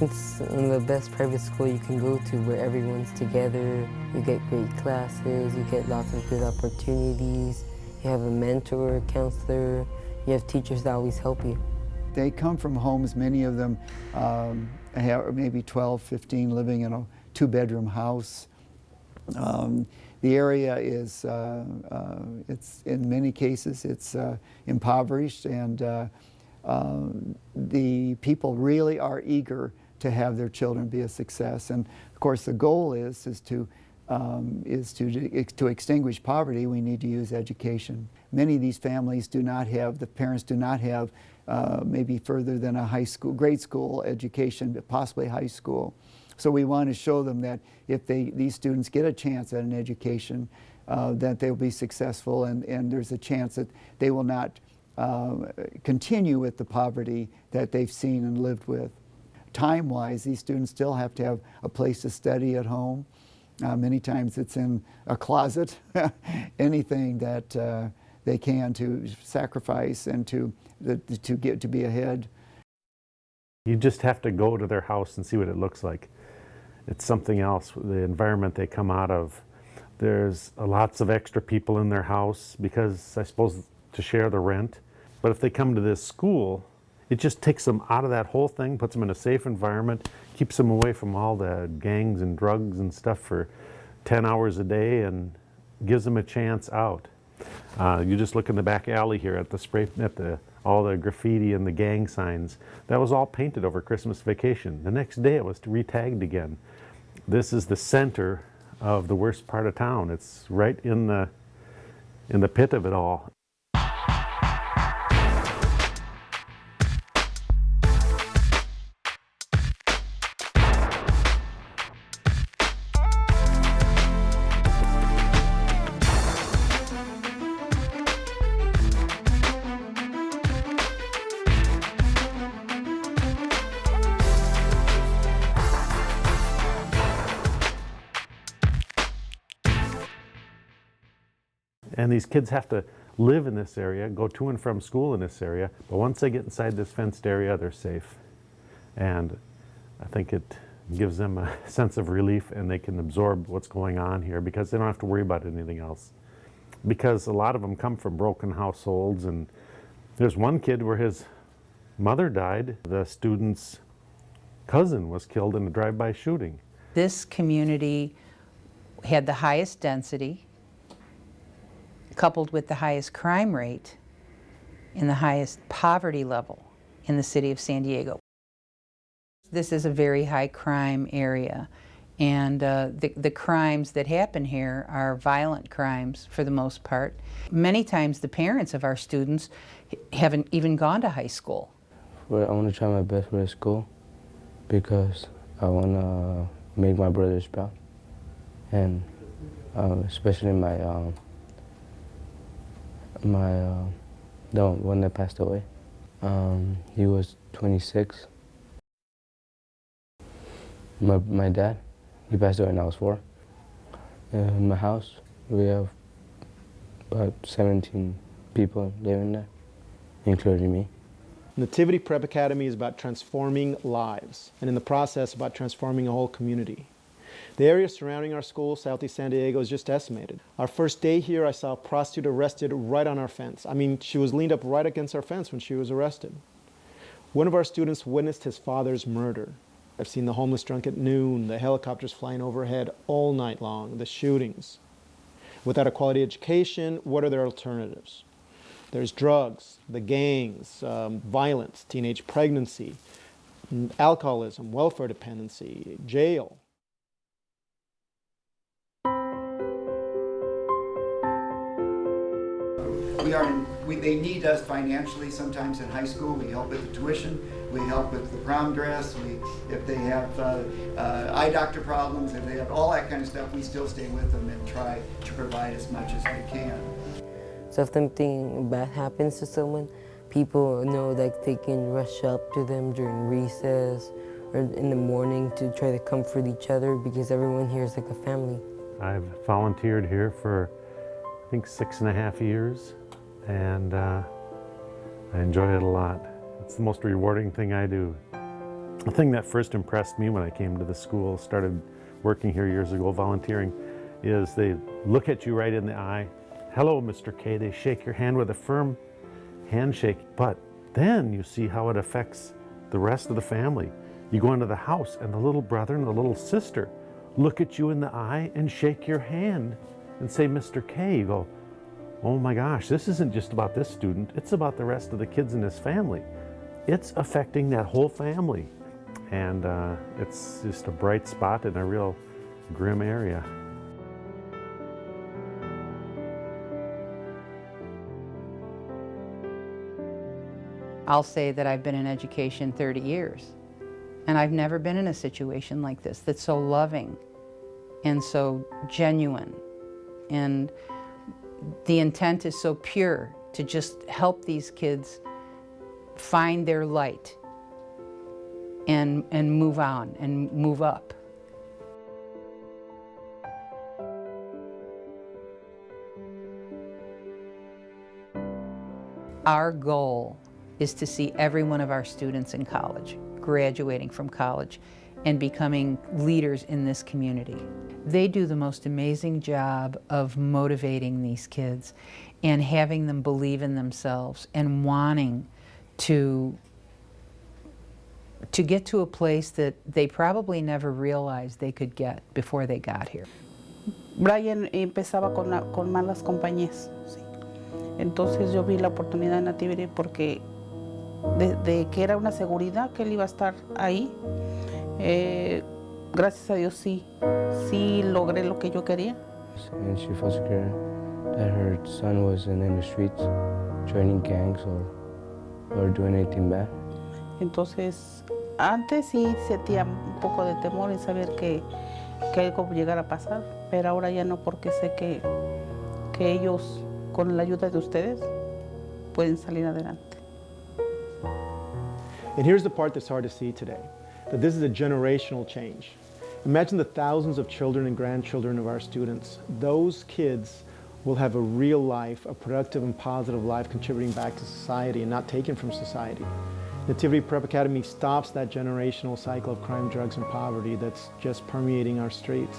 It's the best private school you can go to where everyone's together, you get great classes, you get lots of good opportunities, you have a mentor, counselor, you have teachers that always help you. They come from homes, many of them have maybe 12, 15 living in a two-bedroom house. The area is, it's in many cases, it's impoverished, and the people really are eager to have their children be a success. And of course, the goal is to extinguish poverty. We need to use education. Many of these families do not have, the parents do not have maybe further than a high school, grade school education, but possibly high school. So we want to show them that if these students get a chance at an education, that they'll be successful, and there's a chance that they will not continue with the poverty that they've seen and lived with. Time-wise, these students still have to have a place to study at home. Many times it's in a closet, anything that they can to sacrifice and to be ahead. You just have to go to their house and see what it looks like. It's something else, the environment they come out of. There's lots of extra people in their house because, I suppose, to share the rent. But if they come to this school, it just takes them out of that whole thing, puts them in a safe environment, keeps them away from all the gangs and drugs and stuff for 10 hours a day, and gives them a chance out. You just look in the back alley here at all the graffiti and the gang signs. That was all painted over Christmas vacation. The next day it was re-tagged again. This is the center of the worst part of town. It's right in the pit of it all. And these kids have to live in this area, go to and from school in this area, but once they get inside this fenced area, they're safe. And I think it gives them a sense of relief, and they can absorb what's going on here because they don't have to worry about anything else. Because a lot of them come from broken households, and there's one kid where his mother died. The student's cousin was killed in a drive-by shooting. This community had the highest density, coupled with the highest crime rate and the highest poverty level in the city of San Diego. This is a very high crime area, and the crimes that happen here are violent crimes for the most part. Many times the parents of our students haven't even gone to high school. Well, I want to try my best for the school because I want to make my brothers proud, and especially the one that passed away. He was 26. My dad, he passed away when I was 4. In my house, we have about 17 people living there, including me. Nativity Prep Academy is about transforming lives, and in the process about transforming a whole community. The area surrounding our school, Southeast San Diego, is just decimated. Our first day here, I saw a prostitute arrested right on our fence. I mean, she was leaned up right against our fence when she was arrested. One of our students witnessed his father's murder. I've seen the homeless drunk at noon, the helicopters flying overhead all night long, the shootings. Without a quality education, what are their alternatives? There's drugs, the gangs, violence, teenage pregnancy, alcoholism, welfare dependency, jail. They need us financially sometimes in high school. We help with the tuition, we help with the prom dress, if they have eye doctor problems, if they have all that kind of stuff, we still stay with them and try to provide as much as we can. So if something bad happens to someone, people know that they can rush up to them during recess or in the morning to try to comfort each other because everyone here is like a family. I've volunteered here for, I think, 6.5 years. And I enjoy it a lot. It's the most rewarding thing I do. The thing that first impressed me when I came to the school, started working here years ago, volunteering, is they look at you right in the eye. Hello, Mr. K. They shake your hand with a firm handshake, but then you see how it affects the rest of the family. You go into the house and the little brother and the little sister look at you in the eye and shake your hand and say, Mr. K. You go, oh my gosh, this isn't just about this student, it's about the rest of the kids in his family. It's affecting that whole family. And it's just a bright spot in a real grim area. I'll say that I've been in education 30 years, and I've never been in a situation like this that's so loving and so genuine, and the intent is so pure to just help these kids find their light and move on and move up. Our goal is to see every one of our students in college, graduating from college, and becoming leaders in this community. They do the most amazing job of motivating these kids and having them believe in themselves and wanting to get to a place that they probably never realized they could get before they got here. Brian empezaba con malas compañías, sí. Entonces yo vi la oportunidad en Nativity porque de que era una seguridad que él iba a estar ahí. Gracias a Dios sí logré lo que yo quería. And she was scared that her son wasn't in the streets, joining gangs or doing anything bad. Entonces, antes sí sentía un poco de temor en saber que algo llegara a pasar, pero ahora ya no, porque sé que ellos, con la ayuda de ustedes, pueden salir adelante. And here's the part that's hard to see today, that this is a generational change. Imagine the thousands of children and grandchildren of our students. Those kids will have a real life, a productive and positive life, contributing back to society and not taken from society. Nativity Prep Academy stops that generational cycle of crime, drugs, and poverty that's just permeating our streets.